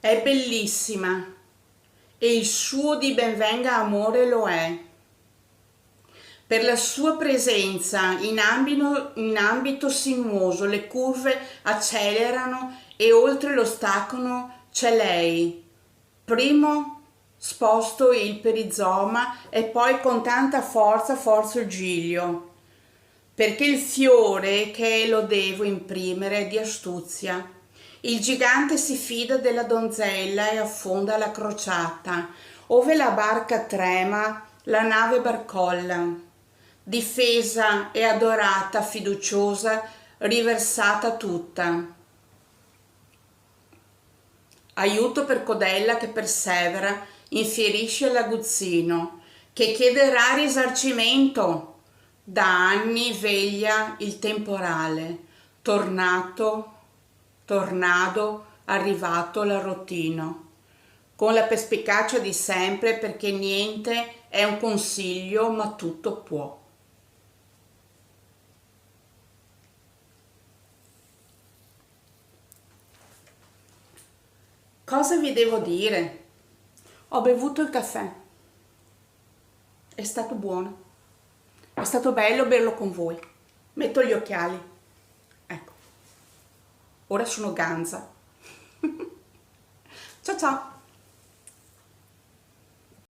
È bellissima e il suo di ben venga amore lo è. Per la sua presenza in ambito sinuoso le curve accelerano e oltre l'ostacolo c'è lei. Primo sposto il perizoma e poi con tanta forza forzo il giglio, perché il fiore che lo devo imprimere è di astuzia. Il gigante si fida della donzella e affonda la crociata, ove la barca trema, la nave barcolla. Difesa e adorata, fiduciosa, riversata tutta. Aiuto per codella che persevera, infierisce l'aguzzino, che chiederà risarcimento. Da anni veglia il temporale, tornado, arrivato l'arrotino, con la perspicacia di sempre perché niente è un consiglio ma tutto può. Cosa vi devo dire? Ho bevuto il caffè, è stato buono, è stato bello berlo con voi. Metto gli occhiali, ecco, ora sono ganza. Ciao ciao!